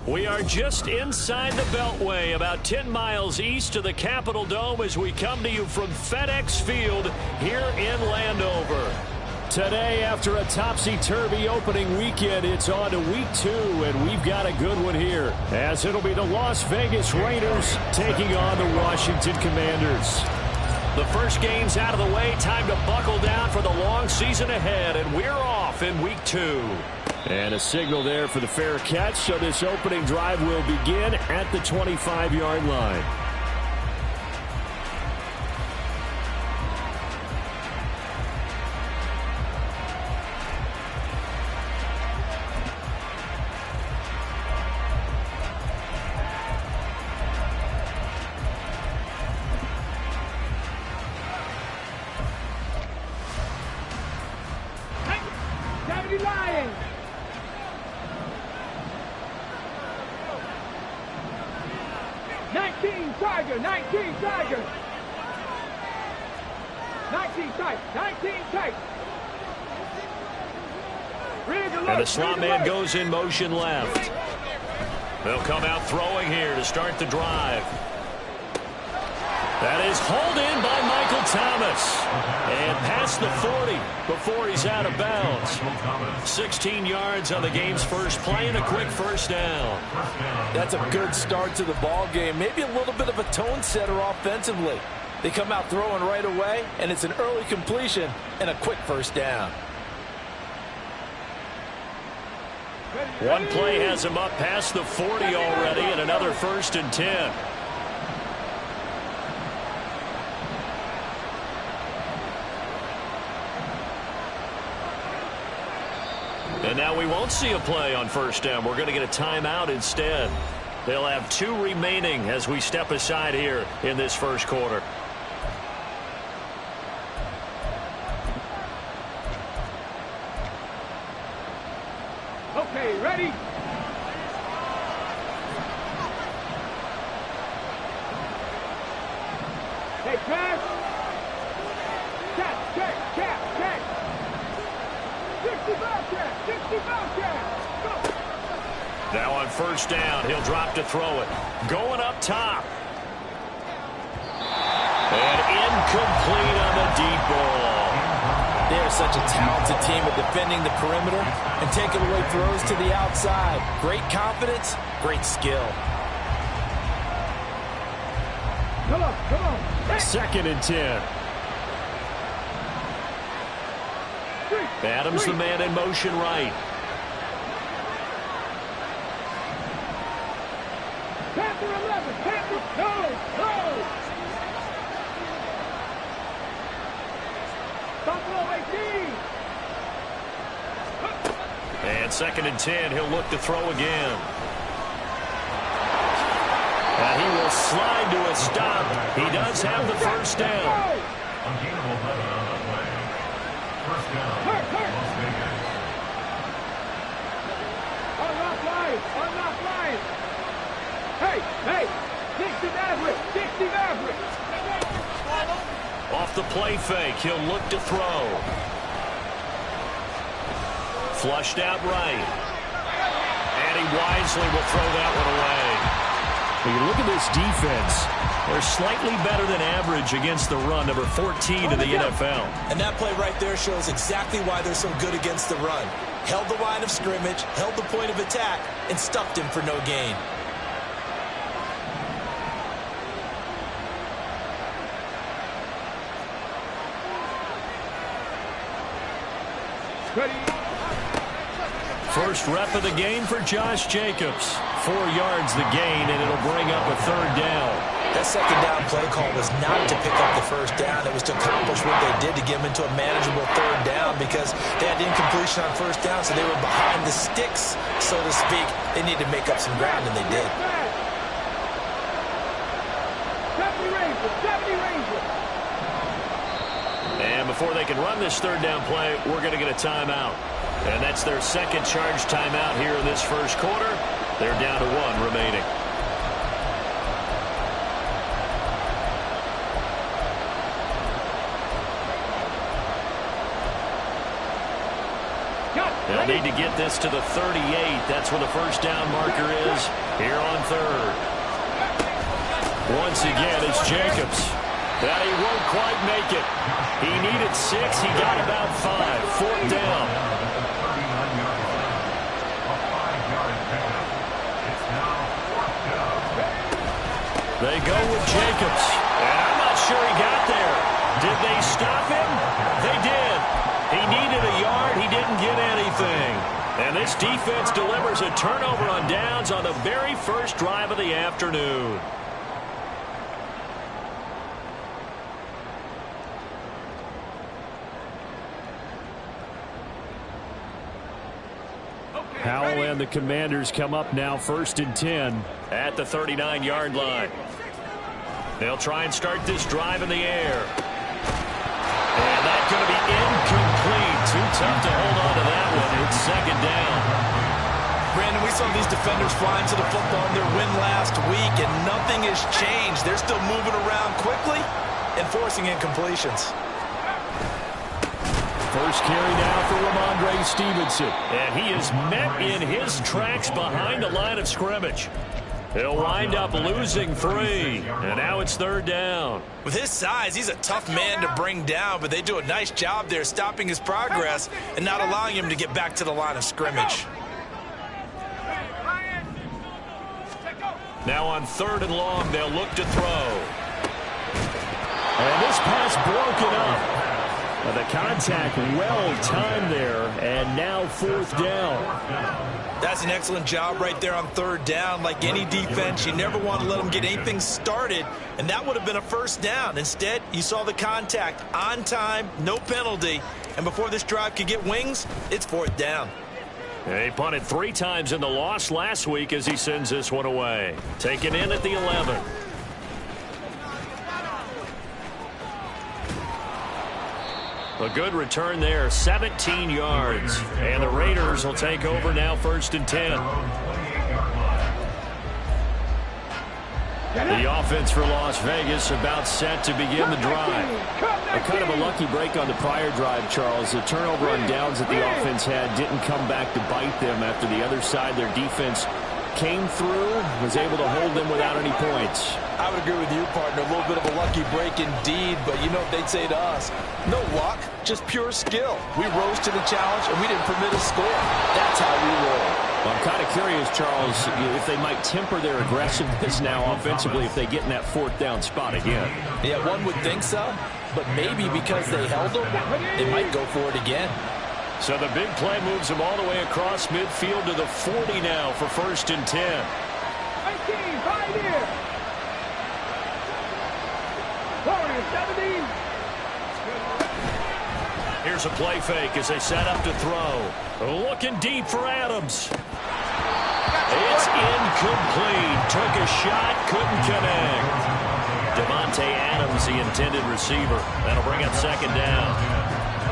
We are just inside the Beltway, about 10 miles east of the Capitol Dome as we come to you from FedEx Field here in Landover. Today, after a topsy-turvy opening weekend, it's on to week 2, and we've got a good one here, as it'll be the Las Vegas Raiders taking on the Washington Commanders. The first game's out of the way, time to buckle down for the long season ahead, and we're off in week 2. And a signal there for the fair catch, so this opening drive will begin at the 25-yard line. Lions! 19 Tiger, 19 Tiger. 19 tight, 19 tight. And the slot man goes in motion left. They'll come out throwing here to start the drive. That is hauled in by Michael Thomas. And past the 40 before he's out of bounds. 16 yards on the game's first play and a quick first down. That's a good start to the ball game. Maybe a little bit of a tone setter offensively. They come out throwing right away, and it's an early completion and a quick first down. One play has him up past the 40 already, and another 1st and 10. And now we won't see a play on first down. We're going to get a timeout instead. They'll have 2 remaining as we step aside here in this first quarter. Okay, ready? Hey, pass. Check. 65 check. Go. Now on first down, he'll drop to throw it. Going up top. And incomplete on the deep ball. They're such a talented team at defending the perimeter and taking away throws to the outside. Great confidence, great skill. Come on. Hey. 2nd and 10. Adams the man in motion right. Panther 11. Panther. No. Buffalo 18. And 2nd and 10, he'll look to throw again. And he will slide to a stop. He does have the first down. Unlock line. Hey. 60 Maverick. Off the play fake, he'll look to throw. Flushed out right. And he wisely will throw that one away. When you look at this defense, they're slightly better than average against the run, number 14 in the NFL. And that play right there shows exactly why they're so good against the run. Held the line of scrimmage, held the point of attack, and stuffed him for no gain. Ready. First rep of the game for Josh Jacobs. 4 yards the gain, and it'll bring up a 3rd down. That 2nd down play call was not to pick up the first down. It was to accomplish what they did to get them into a manageable 3rd down because they had incompletion on first down, so they were behind the sticks, so to speak. They needed to make up some ground, and they did. Deputy Ray, Rangers, 70 Rangers. And before they can run this third down play, we're going to get a timeout. And that's their second charge timeout here in this first quarter. They're down to 1 remaining. They'll need to get this to the 38. That's where the first down marker is here on third. Once again, it's Jacobs. That he won't quite make it. He needed 6. He got about 5. Fourth down. They go with Jacobs. And I'm not sure he got there. Did they stop him? They did. He needed a yard. He didn't get anything. And this defense delivers a turnover on downs on the very first drive of the afternoon. Howell and the Commanders come up now 1st and 10 at the 39-yard line. They'll try and start this drive in the air. And that's going to be incomplete. Too tough to hold on to that one. It's second down. Brandon, we saw these defenders flying to the football in their win last week, and nothing has changed. They're still moving around quickly and forcing incompletions. First carry now for Ramondre Stevenson. And he is met in his tracks behind the line of scrimmage. He'll wind up losing 3. And now it's third down. With his size, he's a tough man to bring down, but they do a nice job there stopping his progress and not allowing him to get back to the line of scrimmage. Now on 3rd and long, they'll look to throw. And this pass broken up. The contact well timed there, and now 4th down. That's an excellent job right there on 3rd down. Like any defense, you never want to let them get anything started, and that would have been a first down. Instead, you saw the contact on time, no penalty, and before this drive could get wings, it's 4th down. He punted 3 times in the loss last week as he sends this one away. Taken in at the 11. A good return there, 17 yards. And the Raiders will take over now 1st and 10. The offense for Las Vegas about set to begin the drive. Kind of a lucky break on the prior drive, Charles. The turnover on downs that the offense had didn't come back to bite them after the other side. Their defense came through, was able to hold them without any points. I would agree with you, partner. A little bit of a lucky break indeed, but you know what they'd say to us? No luck, just pure skill. We rose to the challenge, and we didn't permit a score. That's how we roll. Well, I'm kind of curious, Charles, if they might temper their aggressiveness now offensively if they get in that 4th down spot again. Yeah, one would think so, but maybe because they held them, they might go for it again. So the big play moves them all the way across midfield to the 40 now for 1st and 10. 18, right here. 17. Here's a play fake as they set up to throw. Looking deep for Adams. It's incomplete. Took a shot, couldn't connect. Devontae Adams, the intended receiver. That'll bring up 2nd down.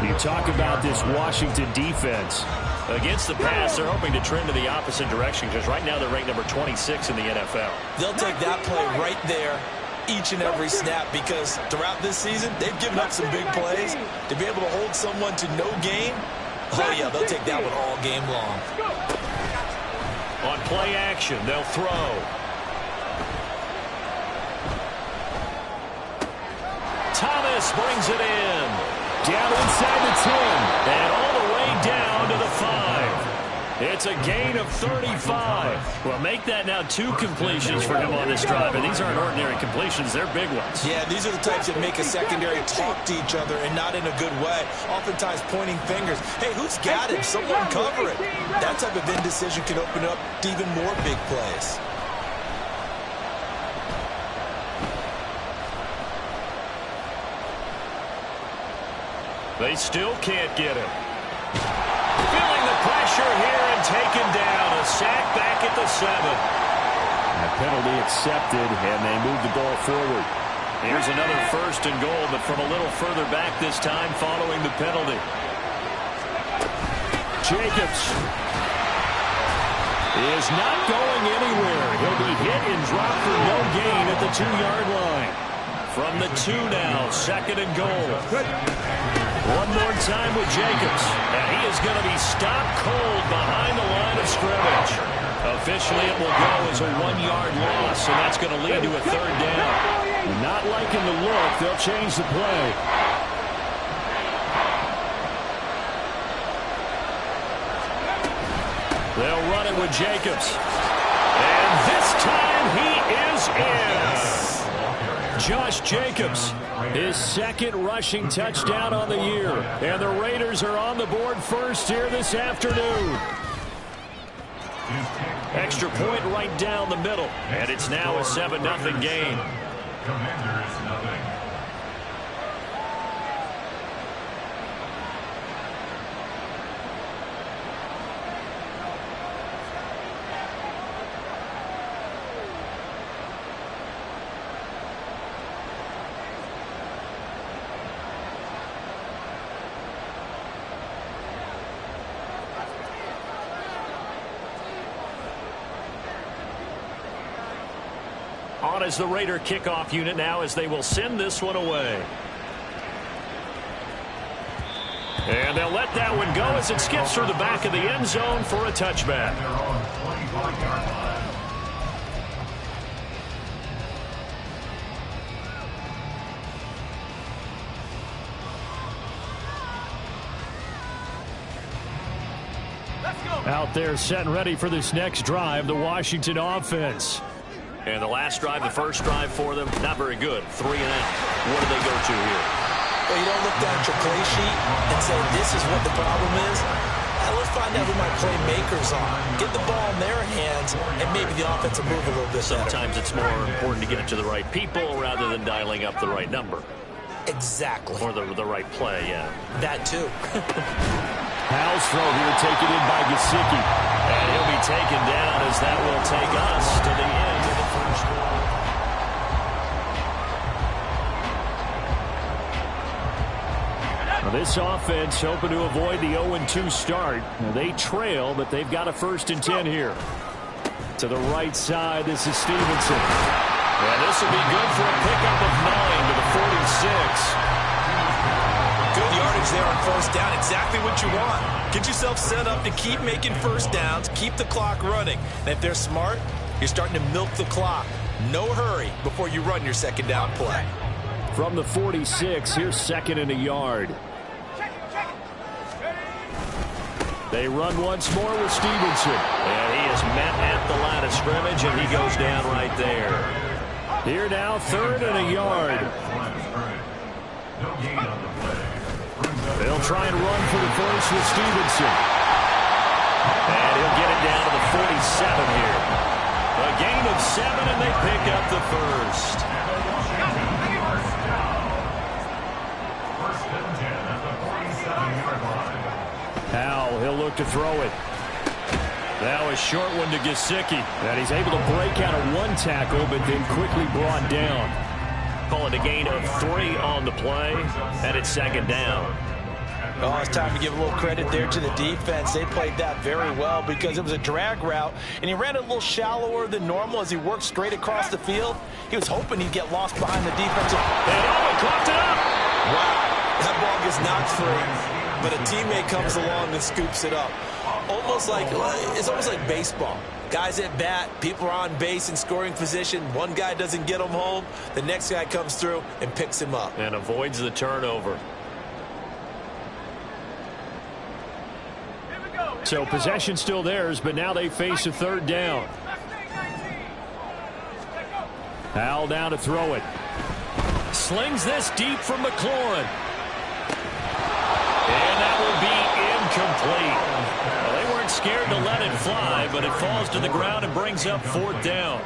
You talk about this Washington defense. Against the pass, they're hoping to trend in the opposite direction because right now they're ranked number 26 in the NFL. They'll take that play right there each and every snap because throughout this season, they've given up some big plays. To be able to hold someone to no gain, oh yeah, they'll take that one all game long. On play action, they'll throw. Thomas brings it in. Down inside the 10. And all the way down to the 5. It's a gain of 35. Well, make that now 2 completions for him on this drive. And these aren't ordinary completions. They're big ones. Yeah, these are the types that make a secondary talk to each other and not in a good way. Oftentimes pointing fingers. Hey, who's got him? Someone cover it. That type of indecision can open up to even more big plays. They still can't get him. Feeling the pressure here and taken down. A sack back at the 7. A penalty accepted, and they move the ball forward. Here's another 1st and goal, but from a little further back this time following the penalty. Jacobs is not going anywhere. He'll be hit and dropped for no gain at the 2-yard line. From the 2 now, 2nd and goal. One more time with Jacobs, and he is going to be stopped cold behind the line of scrimmage. Officially, it will go as a 1-yard loss, and that's going to lead to a 3rd down. Not liking the look, they'll change the play. They'll run it with Jacobs. And this time he is in. Josh Jacobs, his 2nd rushing touchdown on the year. And the Raiders are on the board first here this afternoon. Extra point right down the middle. And it's now a 7-0 game. Commanders nothing. On as the Raider kickoff unit now as they will send this one away. And they'll let that one go as it skips through the back of the end zone for a touchback. Out there set and ready for this next drive, the Washington offense. And the last drive, the first drive for them, not very good. 3 and out. What do they go to here? Well, you don't look down at your play sheet and say, this is what the problem is. Let's find out who my playmakers are. Get the ball in their hands, and maybe the offense will move a little bit better. Sometimes it's more important to get it to the right people rather than dialing up the right number. Exactly. Or the right play, yeah. That, too. Howell's throw here taken in by Gesicki. And he'll be taken down as that will take us to the end of the first quarter. Now this offense hoping to avoid the 0-2 start. Now they trail, but they've got a 1st and 10 here. To the right side, this is Stevenson. And this will be good for a pickup of 9 to the 46. Good yardage there on 1st down. Exactly what you want. Get yourself set up to keep making 1st downs, keep the clock running. And if they're smart, you're starting to milk the clock. No hurry before you run your 2nd down play. From the 46, here's 2nd and a yard. They run once more with Stevenson. And he is met at the line of scrimmage, and he goes down right there. Here now, 3rd and a yard. They'll try and run for the first with Stevenson. And he'll get it down to the 47 here. A gain of 7, and they pick up the 1st. Howell, he'll look to throw it. Now a short one to Gesicki. And he's able to break out of 1 tackle, but then quickly brought down. Calling a gain of 3 on the play, and it's 2nd down. Oh, it's time to give a little credit there to the defense. They played that very well because it was a drag route, and he ran it a little shallower than normal as he worked straight across the field. He was hoping he'd get lost behind the defensive. And he coughed it up. Wow, that ball gets knocked free, but a teammate comes along and scoops it up. It's almost like baseball. Guys at bat, people are on base in scoring position. One guy doesn't get him home. The next guy comes through and picks him up. And avoids the turnover. So possession still theirs, but now they face a 3rd down. Howell down to throw it. Slings this deep from McLaurin. And that will be incomplete. Well, they weren't scared to let it fly, but it falls to the ground and brings up 4th down.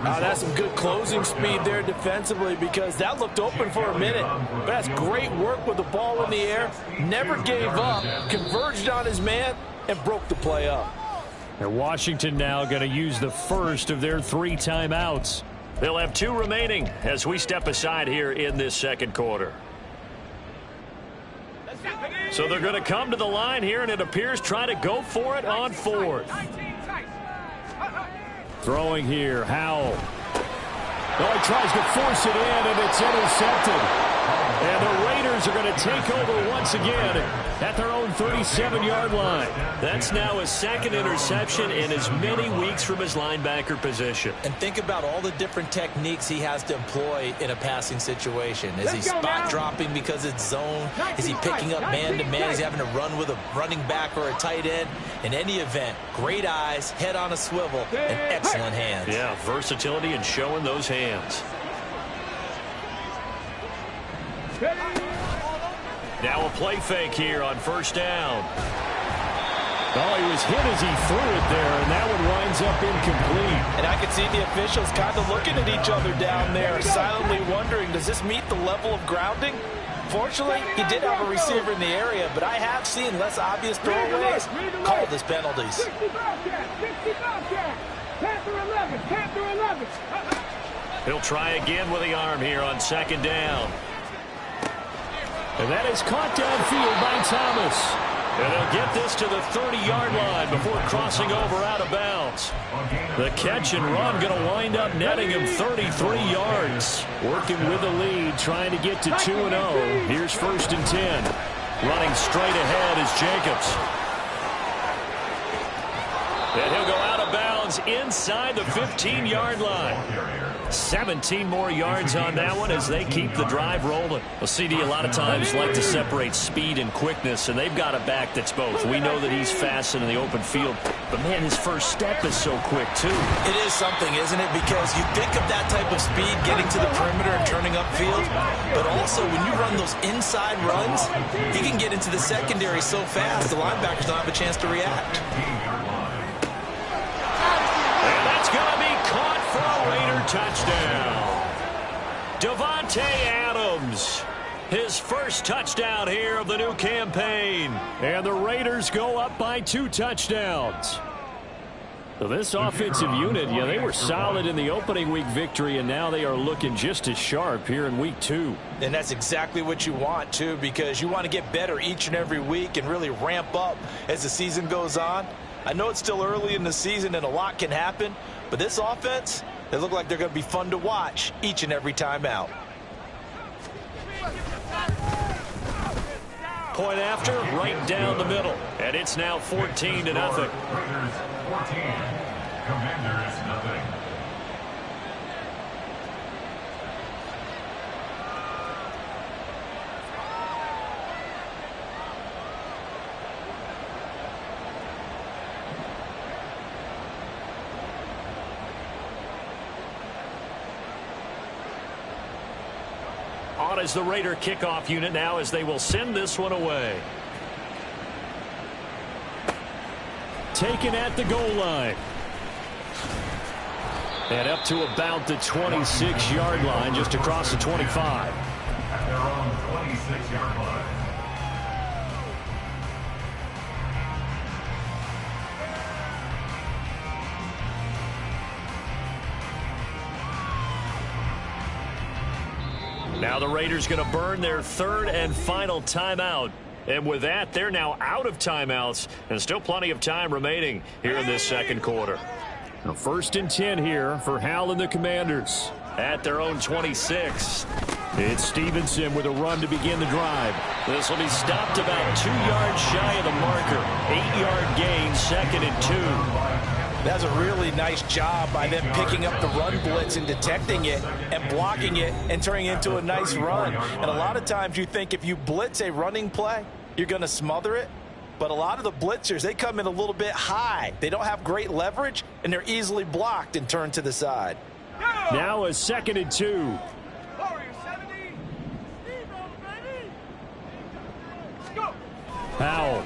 That's some good closing speed there defensively because that looked open for a minute. But that's great work with the ball in the air. Never gave up, converged on his man, and broke the play up. And Washington now going to use the first of their 3 timeouts. They'll have 2 remaining as we step aside here in this second quarter. So they're going to come to the line here, and it appears try to go for it on 4th. Throwing here, Howell. Oh, he tries to force it in, and it's intercepted. And the Raiders are going to take over once again at their own 37-yard line. That's now his 2nd interception in as many weeks from his linebacker position. And think about all the different techniques he has to employ in a passing situation. Is he spot dropping because it's zone? Is he picking up man-to-man? Is he having to run with a running back or a tight end? In any event, great eyes, head on a swivel, and excellent hands. Yeah, versatility and showing those hands. Now a play fake here on 1st down. Oh, he was hit as he threw it there, and that one winds up incomplete. And I could see the officials kind of looking at each other down there, silently wondering, does this meet the level of grounding? Fortunately, he did have a receiver in the area, but I have seen less obvious throwaways called as penalties. He'll try again with the arm here on 2nd down. And that is caught downfield by Thomas. And he'll get this to the 30-yard line before crossing over out of bounds. The catch and run going to wind up netting him 33 yards. Working with the lead, trying to get to 2-0. Here's 1st and 10. Running straight ahead is Jacobs. And he'll go out of bounds inside the 15-yard line. 17 more yards on that one as they keep the drive rolling. Well, CD a lot of times like to separate speed and quickness, and they've got a back that's both. We know that he's fast in the open field, but, man, his first step is so quick, too. It is something, isn't it? Because you think of that type of speed getting to the perimeter and turning upfield, but also when you run those inside runs, he can get into the secondary so fast the linebackers don't have a chance to react. And that's going to be caught for a Raider touchdown. Davante Adams, his first touchdown here of the new campaign. And the Raiders go up by 2 touchdowns. So this offensive unit, yeah, they were solid in the opening week victory, and now they are looking just as sharp here in week 2. And that's exactly what you want, too, because you want to get better each and every week and really ramp up as the season goes on. I know it's still early in the season and a lot can happen, but this offense, they look like they're going to be fun to watch each and every time out. Point after, right down the middle. And it's now 14-0. Raiders 14, Commanders nothing. On as the Raider kickoff unit now as they will send this one away. Taken at the goal line. And up to about the 26-yard line, just across the 25. At their own 26-yard line. Now the Raiders going to burn their 3rd and final timeout. And with that, they're now out of timeouts and still plenty of time remaining here in this second quarter. Now 1st and 10 here for Howell and the Commanders at their own 26. It's Stevenson with a run to begin the drive. This will be stopped about 2 yards shy of the marker. 8-yard gain, 2nd and 2. That's a really nice job by them picking up the run blitz and detecting it and blocking it and turning it into a nice run. And a lot of times you think if you blitz a running play, you're going to smother it. But a lot of the blitzers, they come in a little bit high. They don't have great leverage, and they're easily blocked and turned to the side. Now a 2nd and 2. Howell.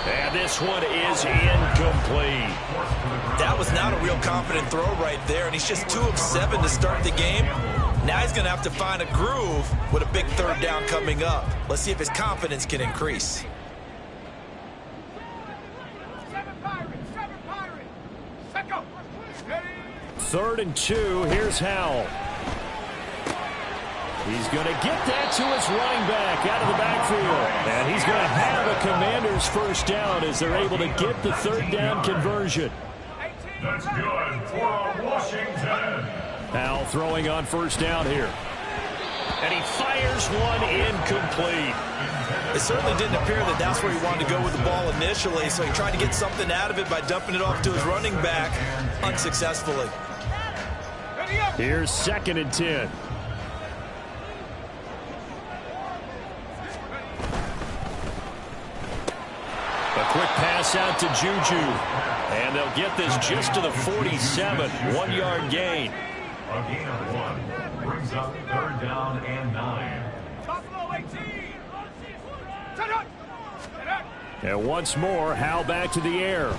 And this one is incomplete. That was not a real confident throw right there, and he's just 2 of 7 to start the game. Now he's going to have to find a groove with a big 3rd down coming up. Let's see if his confidence can increase. Seven Pirates, set go. 3rd and 2. Here's Howell. He's going to get that to his running back out of the backfield. And he's going to have a Commanders first down as they're able to get the 3rd down conversion. That's good for Washington. Howell throwing on 1st down here. And he fires one incomplete. It certainly didn't appear that that's where he wanted to go with the ball initially, so he tried to get something out of it by dumping it off to his running back unsuccessfully. Here's 2nd and 10. A quick pass out to Juju. And they'll get this just to the 47. 1-yard gain. A gain of 1 brings up 3rd down and 9. And once more, Howell back to the air.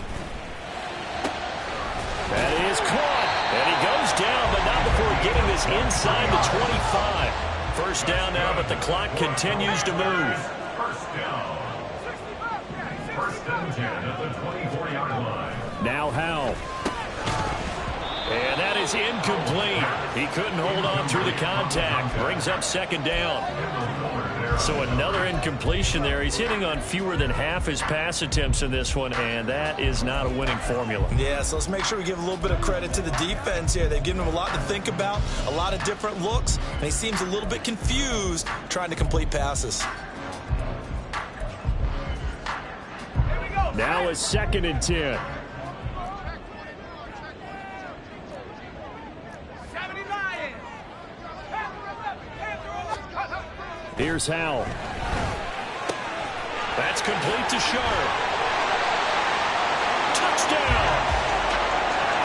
That is caught. And he goes down, but not before getting this inside the 25. 1st down now, but the clock continues to move. 1st down. 1st and 10 at the 24-yard line. Now Howell. And that is incomplete. He couldn't hold on through the contact. Brings up 2nd down. So another incompletion there. He's hitting on fewer than half his pass attempts in this one, and that is not a winning formula. Yeah, so let's make sure we give a little bit of credit to the defense here. They've given him a lot to think about, a lot of different looks, and he seems a little bit confused trying to complete passes. Now it's 2nd and 10. Here's Howell. That's complete to Sharp. Touchdown!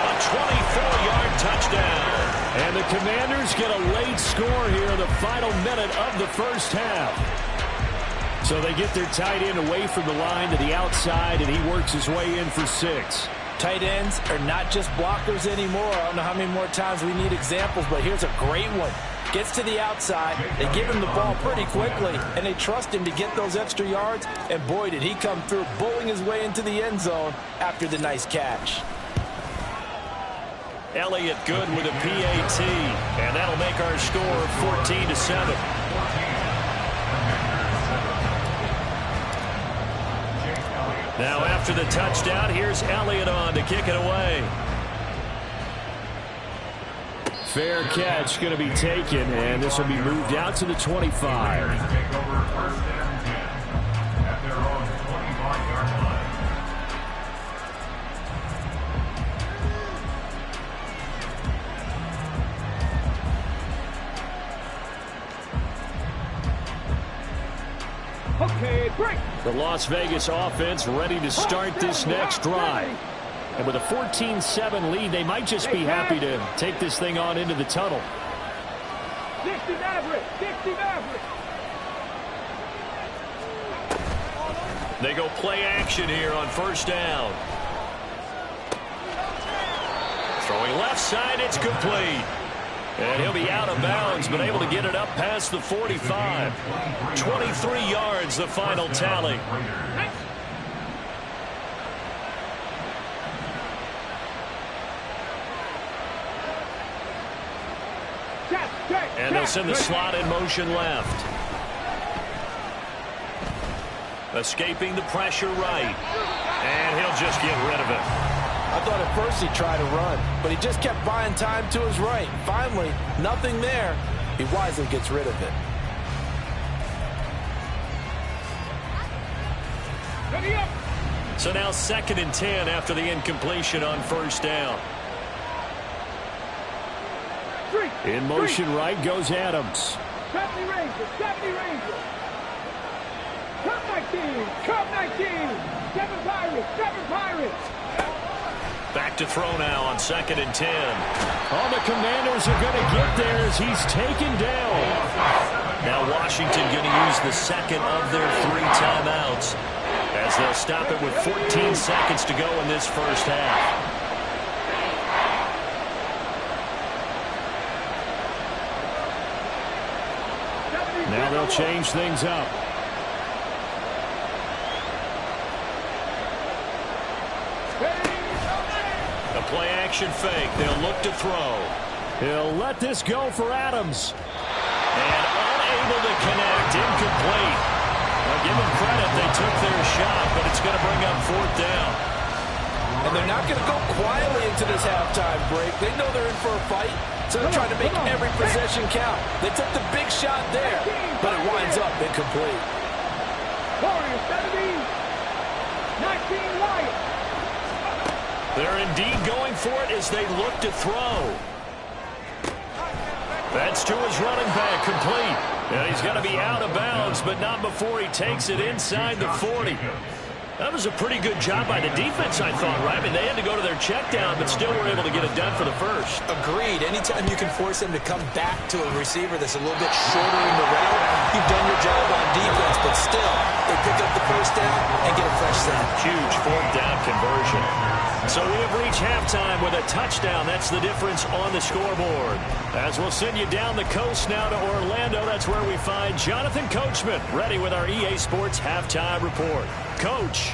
A 24-yard touchdown. And the Commanders get a late score here in the final minute of the 1st half. So they get their tight end away from the line to the outside, and he works his way in for 6. Tight ends are not just blockers anymore. I don't know how many more times we need examples, but here's a great one. Gets to the outside, they give him the ball pretty quickly, and they trust him to get those extra yards, and boy, did he come through, bowling his way into the end zone after the nice catch. Elliott good with a PAT, and that'll make our score 14-7. Now after the touchdown, here's Elliott on to kick it away. Fair catch going to be taken, and this will be moved out to the 25. Take over 1st and 10 at their own 25-yard line. Okay, break. The Las Vegas offense ready to start this next drive. And with a 14-7 lead, they might just be happy to take this thing on into the tunnel. 60 Maverick, 60 Maverick. They go play action here on 1st down. Throwing left side, it's complete. And he'll be out of bounds, but able to get it up past the 45. 23 yards, the final tally. And they'll send the slot in motion left. Escaping the pressure right. And he'll just get rid of it. I thought at first he tried to run, but he just kept buying time to his right. Finally, nothing there. He wisely gets rid of it. So now 2nd and 10 after the incompletion on 1st down. In motion right goes Adams. 70 Rangers, 70 Rangers. Cup 19, Cup 19. 7 Pirates, 7 Pirates. Back to throw now on 2nd and 10. All the Commanders are going to get there as he's taken down. Now Washington going to use the second of their 3 timeouts as they'll stop it with 14 seconds to go in this 1st half. Now they'll change things up. The play play-action fake. They'll look to throw. He'll let this go for Adams. And unable to connect. Incomplete. Well, give them credit. They took their shot, but it's going to bring up 4th down. And they're not going to go quietly into this halftime break. They know they're in for a fight, so they're trying to make every possession count. They took the big shot there, but it winds up incomplete. Warriors 17, 19 Lions. They're indeed going for it as they look to throw. That's to his running back, complete. And he's going to be out of bounds, but not before he takes it inside the 40. That was a pretty good job by the defense, I thought, right? I mean, they had to go to their check down, but still were able to get it done for the first. Agreed. Anytime you can force them to come back to a receiver that's a little bit shorter in the route, you've done your job on defense, but still, they pick up the first down and get a fresh set. Huge 4th down conversion. So we have reached halftime with a touchdown. That's the difference on the scoreboard. As we'll send you down the coast now to Orlando, that's where we find Jonathan Coachman, ready with our EA Sports Halftime Report. Coach.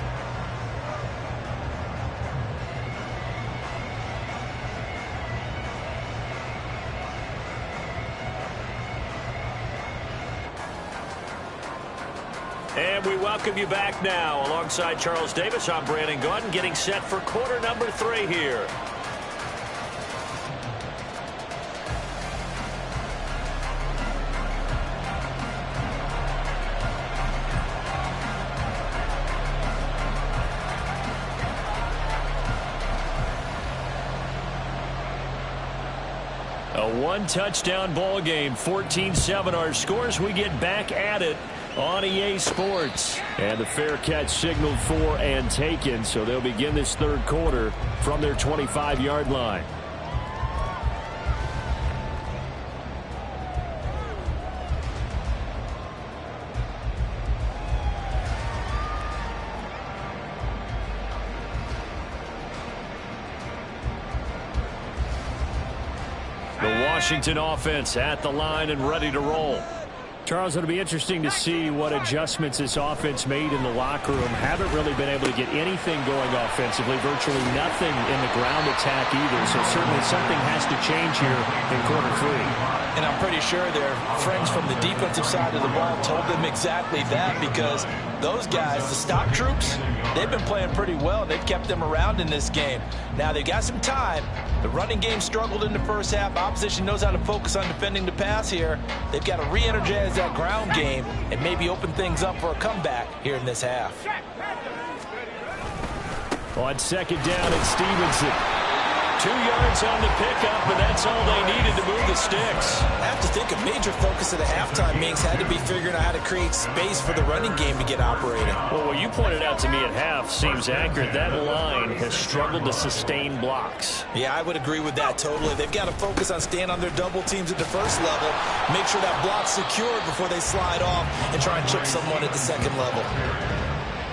And we welcome you back now. Alongside Charles Davis, I'm Brandon Gaudin, getting set for quarter number 3 here. A one-touchdown ball game, 14-7 our scores. We get back at it on EA Sports. And the fair catch signaled for and taken, so they'll begin this third quarter from their 25-yard line. The Washington offense at the line and ready to roll. Charles, it'll be interesting to see what adjustments this offense made in the locker room. Haven't really been able to get anything going offensively, virtually nothing in the ground attack either. So certainly something has to change here in quarter 3. And I'm pretty sure their friends from the defensive side of the ball told them exactly that, because those guys, the stock troops, they've been playing pretty well. They've kept them around in this game. Now they've got some time. The running game struggled in the first half. Opposition knows how to focus on defending the pass here. They've got to re-energize that ground game and maybe open things up for a comeback here in this half. On second down, it's Stevenson. 2 yards on the pickup, and that's all they needed to move the sticks. I have to think a major focus of the halftime, Minks, had to be figuring out how to create space for the running game to get operating. Well, what you pointed out to me at half seems accurate. That line has struggled to sustain blocks. Yeah, I would agree with that totally. They've got to focus on staying on their double teams at the first level, make sure that block's secured before they slide off and try and chip someone at the second level.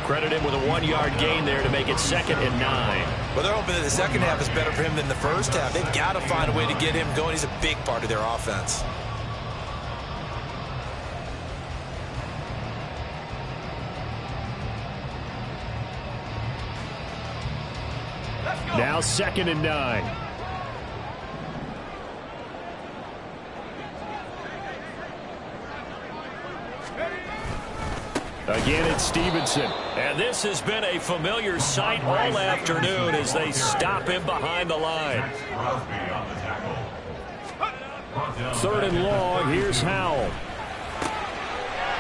Credit him with a 1-yard gain there to make it 2nd and 9. Well, they're hoping that the second half is better for him than the first half. They've got to find a way to get him going. He's a big part of their offense. Now 2nd and 9. Again, it's Stevenson. And this has been a familiar sight all afternoon as they stop him behind the line. 3rd and long. Here's Howell.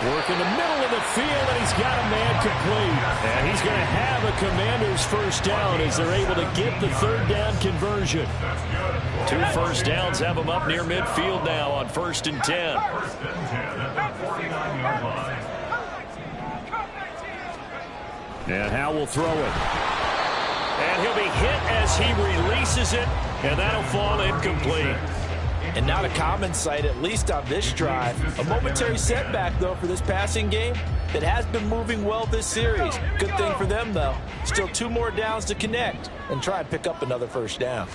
Work in the middle of the field, and he's got a man complete. And he's going to have a Commanders first down as they're able to get the 3rd down conversion. 2 first downs have them up near midfield now on 1st and 10. And Howell will throw it. And he'll be hit as he releases it, and that'll fall incomplete. And not a common sight, at least on this drive. A momentary setback, though, for this passing game that has been moving well this series. Good thing for them, though. Still 2 more downs to connect and try and pick up another first down.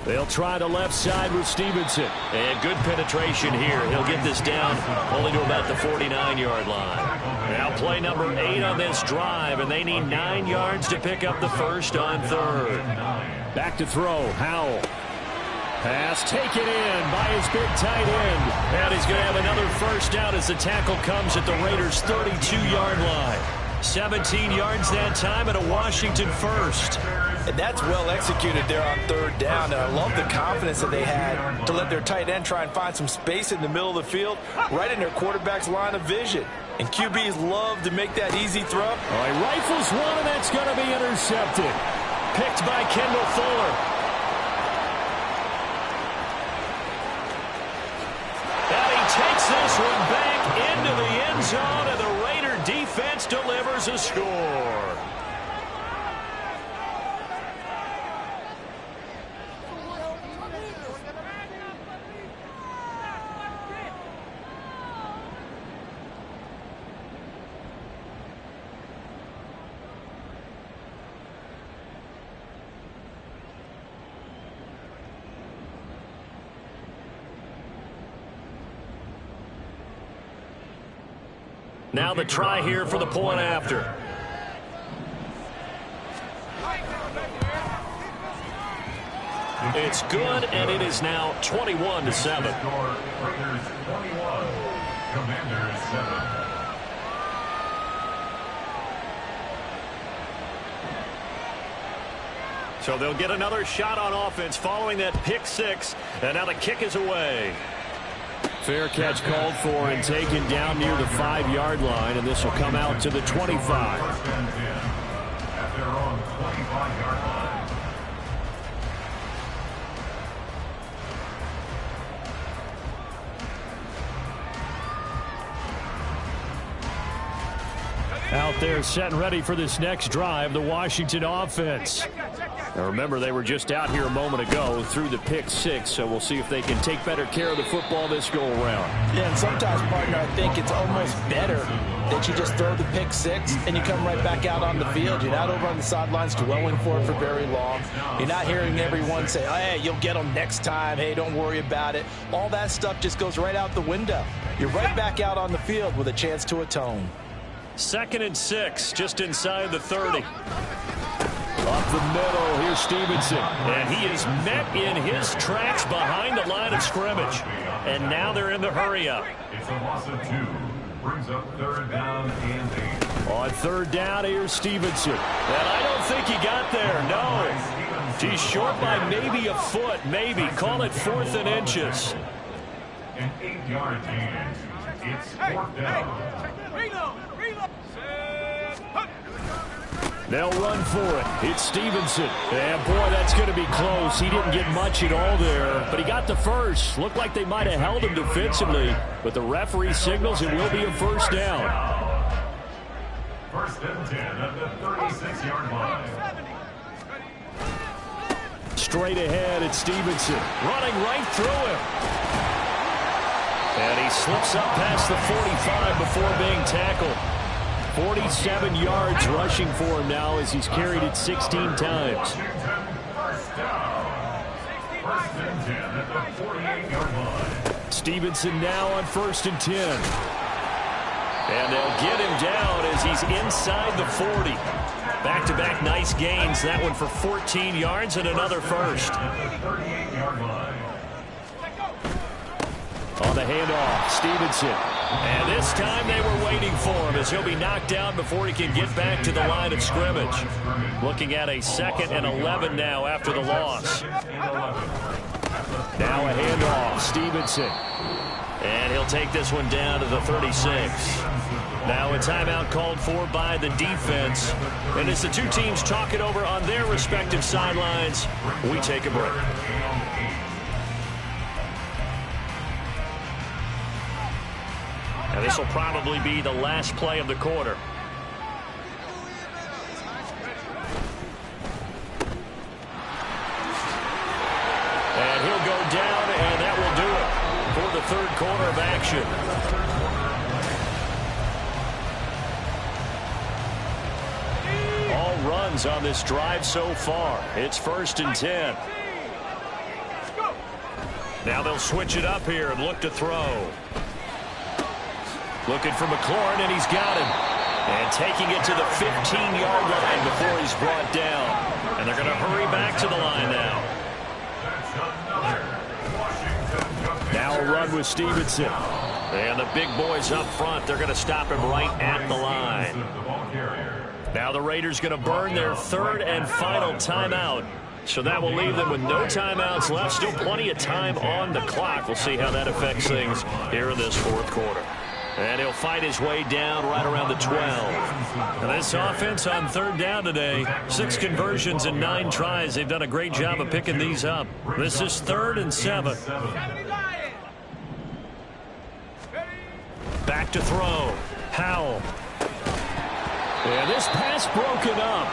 They'll try the left side with Stevenson. And good penetration here. He'll get this down only to about the 49-yard line. Now play number 8 on this drive, and they need 9 yards to pick up the first on 3rd. Back to throw. Howell. Pass taken in by his big tight end. And he's going to have another first down as the tackle comes at the Raiders' 32-yard line. 17 yards that time and a Washington first. And that's well executed there on third down. And I love the confidence that they had to let their tight end try and find some space in the middle of the field, right in their quarterback's line of vision. And QBs love to make that easy throw. Oh, he rifles one, and that's going to be intercepted. Picked by Kendall Fuller. And he takes this one back into the end zone, and the Raider defense delivers a score. Now the try here for the point after. It's good, and it is now 21-7. Raiders 21, Commanders 7. So they'll get another shot on offense following that pick six, and now the kick is away. Fair catch called for and taken down near the 5-yard line, and this will come out to the 25. First and 10 at their own 25-yard line. Out there set and ready for this next drive, the Washington offense. Now remember, they were just out here a moment ago through the pick six, so we'll see if they can take better care of the football this go-around. Yeah, and sometimes, partner, I think it's almost better that you just throw the pick six and you come right back out on the field. You're not over on the sidelines dwelling for it for very long. You're not hearing everyone say, oh, hey, you'll get them next time. Hey, don't worry about it. All that stuff just goes right out the window. You're right back out on the field with a chance to atone. 2nd and 6, just inside the 30. Up the middle, here's Stevenson. And he is met in his tracks behind the line of scrimmage. And now they're in the hurry-up. It's a loss of 2. Brings up 3rd down and 8. On 3rd down, here's Stevenson. And I don't think he got there, no. He's short by maybe a foot, maybe. Call it 4th and inches. An 8-yard gain. It's 4th down. They'll run for it. It's Stevenson. And boy, that's going to be close. He didn't get much at all there, but he got the first. Looked like they might have held him defensively, but the referee signals it will be a first down. 1st and 10 at the 36-yard line. Straight ahead, it's Stevenson. Running right through him. And he slips up past the 45 before being tackled. 47 yards rushing for him now as he's carried it 16 times. First down. 1st and 10 at the 48-yard line. Stevenson now on 1st and 10. And they'll get him down as he's inside the 40. Back-to-back nice gains. That one for 14 yards and another first. On the handoff, Stevenson. And this time they were waiting for him as he'll be knocked down before he can get back to the line of scrimmage. Looking at a 2nd and 11 now after the loss. Now a handoff, Stevenson. And he'll take this one down to the 36. Now a timeout called for by the defense. And as the two teams talk it over on their respective sidelines, we take a break. Now this will probably be the last play of the quarter. And he'll go down, and that will do it for the 3rd quarter of action. All runs on this drive so far. It's 1st and 10. Now they'll switch it up here and look to throw. Looking for McLaurin, and he's got him. And taking it to the 15-yard line before he's brought down. And they're going to hurry back to the line now. Now a run with Stevenson. And the big boys up front, they're going to stop him right at the line. Now the Raiders going to burn their third and final timeout. So that will leave them with no timeouts left. Still plenty of time on the clock. We'll see how that affects things here in this fourth quarter. And he'll fight his way down right around the 12. And this offense on third down today, 6 conversions and 9 tries. They've done a great job of picking these up. This is 3rd and 7. Back to throw. Howell. And this pass broken up.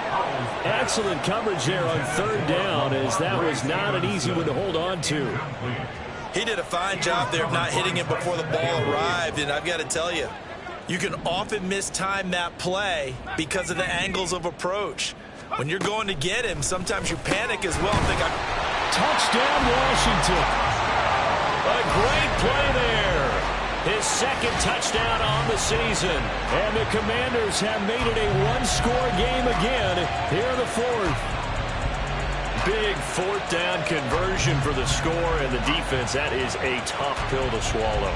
Excellent coverage there on third down, as that was not an easy one to hold on to. He did a fine job there of not hitting it before the ball arrived, and I've got to tell you, you can often mistime that play because of the angles of approach. When you're going to get him, sometimes you panic as well. Touchdown, Washington. A great play there. His second touchdown on the season. And the Commanders have made it a one-score game again here in the fourth. Big fourth down conversion for the score, and the defense, that is a tough pill to swallow.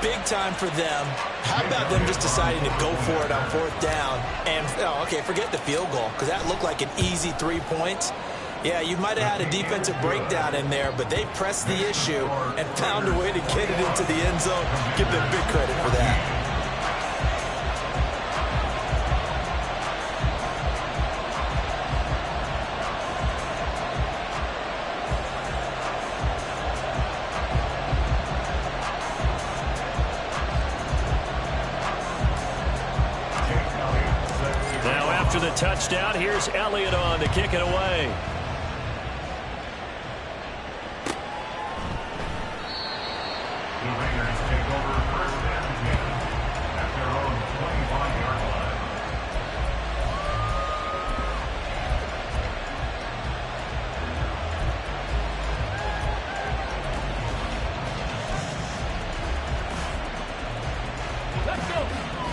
Big time for them. How about them just deciding to go for it on fourth down? And, forget the field goal, because that looked like an easy 3 points. Yeah, you might have had a defensive breakdown in there, but they pressed the issue and found a way to get it into the end zone. Give them big credit for that. Now after the touchdown, here's Elliott on to kick it away.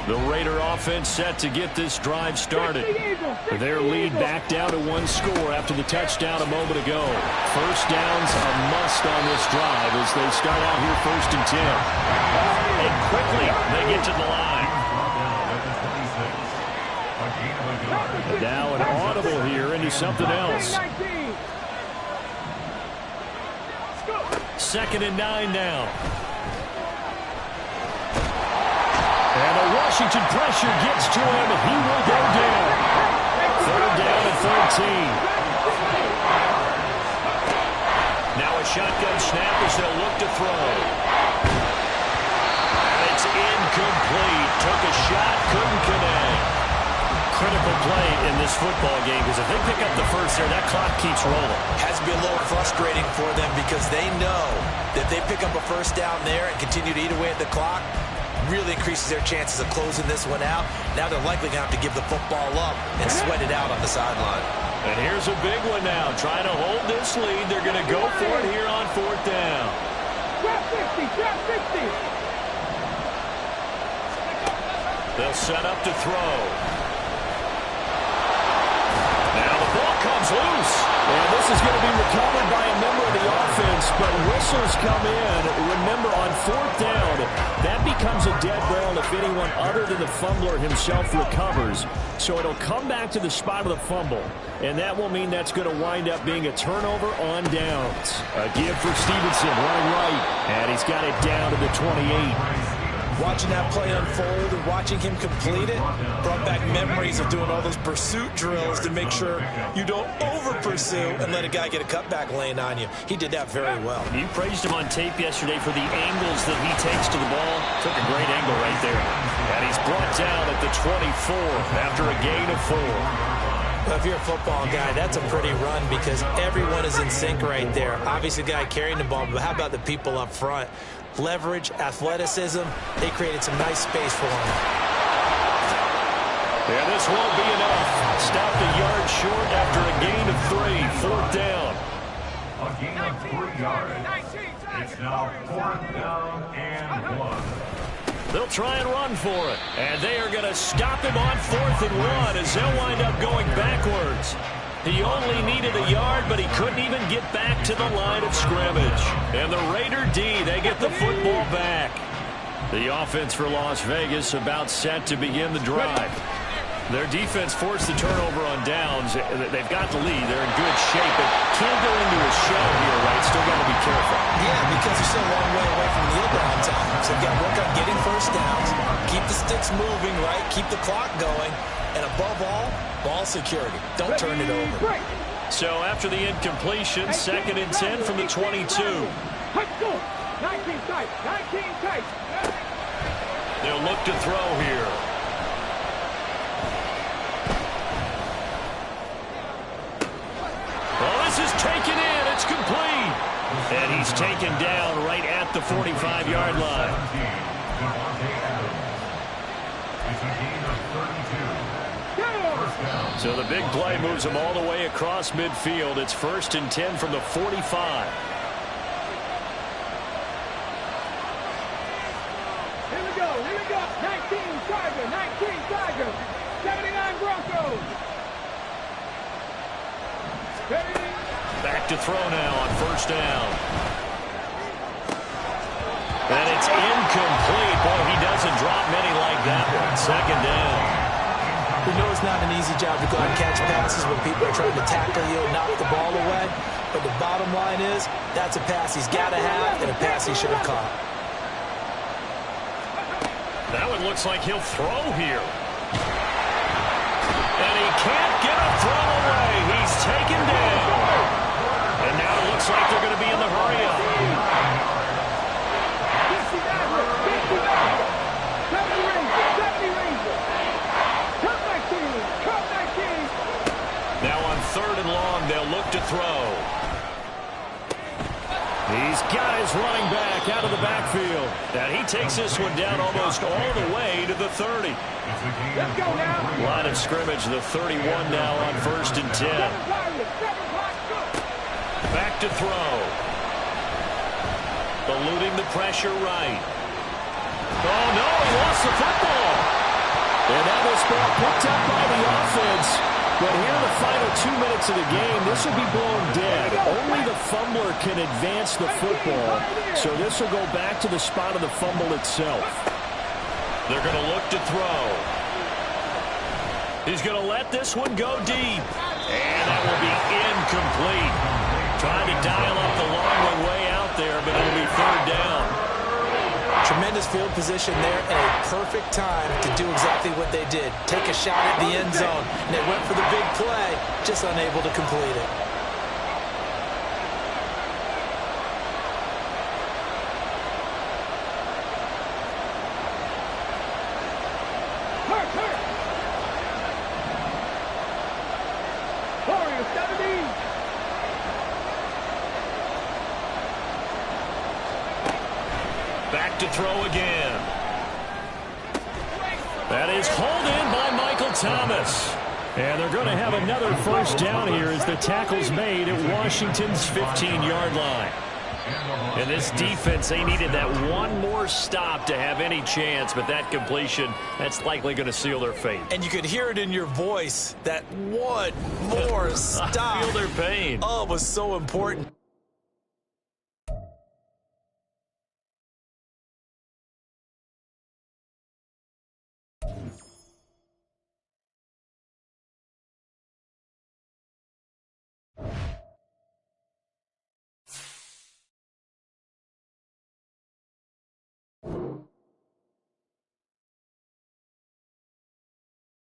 The Raider offense set to get this drive started. Their lead back down to 1 score after the touchdown a moment ago. First down's a must on this drive as they start out here 1st and 10. And quickly they get to the line. And now an audible here into something else. 2nd and 9 now. And the Washington pressure gets to him, and he will go down. 3rd down and 13. Now a shotgun snap as they'll look to throw. And it's incomplete. Took a shot, couldn't connect. Critical play in this football game, because if they pick up the first there, that clock keeps rolling. Has to be a little frustrating for them because they know that if they pick up a first down there and continue to eat away at the clock, really increases their chances of closing this one out. Now they're likely going to have to give the football up and sweat it out on the sideline. And here's a big one now. Trying to hold this lead. They're going to go for it here on 4th down. Drop 50, drop 50. They'll set up to throw. Now the ball comes loose. And this is going to be recovered by a member of the offense, but whistles come in. Remember, on 4th down, that becomes a dead ball if anyone other than the fumbler himself recovers. So it'll come back to the spot of the fumble, and that will mean that's going to wind up being a turnover on downs. A give for Stevenson running right, and he's got it down to the 28. Watching that play unfold and watching him complete it brought back memories of doing all those pursuit drills to make sure you don't over-pursue and let a guy get a cutback lane on you. He did that very well. You praised him on tape yesterday for the angles that he takes to the ball. Took a great angle right there. And he's brought down at the 24 after a gain of 4. Well, if you're a football guy, that's a pretty run because everyone is in sync right there. Obviously, the guy carrying the ball, but how about the people up front? Leverage, athleticism, they created some nice space for him. And this won't be enough. Stopped a yard short after a gain of 3. 4th down. A gain of 3 yards. It's now 4th down and 1. They'll try and run for it. And they are going to stop him on 4th and 1 as they'll wind up going backwards. He only needed a yard, but he couldn't even get back to the line of scrimmage. And the Raider D, they get the football back. The offense for Las Vegas about set to begin the drive. Their defense forced the turnover on downs. They've got the lead. They're in good shape, but can't go into a shell here, right? Still got to be careful. Yeah, because they're still a long way away from kneel down time. So they've got to work on getting first downs, keep the sticks moving, right? Keep the clock going. And above all, ball security. Don't turn it over. So after the incompletion, 2nd and 10 from the 22. 19 tight, 19 tight. They'll look to throw here. Oh, this is taken in. It's complete. And he's taken down right at the 45-yard line. So the big play moves him all the way across midfield. It's 1st and 10 from the 45. Here we go, 19 Tiger, 79 Broncos. Back to throw now on 1st down. And it's incomplete. Boy, he doesn't drop many like that one. 2nd down. We know it's not an easy job to go out and catch passes when people are trying to tackle you and knock the ball away. But the bottom line is, that's a pass he's got to have and a pass he should have caught. That one looks like he'll throw here. And he can't get a throw away. He's taken down. And now it looks like they're going to be in the hurry-up. 70 Ranger. Cup 19. Now on 3rd and long, they'll look to throw. He's got his running back out of the backfield. And he takes this one down almost all the way to the 30. Let's go now. Line of scrimmage, the 31 now on 1st and 10. Back to throw. Eluding the pressure right. Oh, no, he lost the football. And that was ball picked up by the offense. But here in the final 2 minutes of the game, this will be blown dead. Only the fumbler can advance the football. So this will go back to the spot of the fumble itself. They're going to look to throw. He's going to let this one go deep. And that will be incomplete. Trying to dial up the long one way out there, but it'll be 3rd down. Tremendous field position there and a perfect time to do exactly what they did. Take a shot at the end zone. And they went for the big play, just unable to complete it. Warrior 70. Back to throw again. That is hauled in by Michael Thomas. And they're going to have another 1st down here as the tackle's made at Washington's 15-yard line. And this defense, they needed that one more stop to have any chance, but that completion, that's likely going to seal their fate. And you could hear it in your voice, that one more stop. I feel their pain. Oh, it was so important. You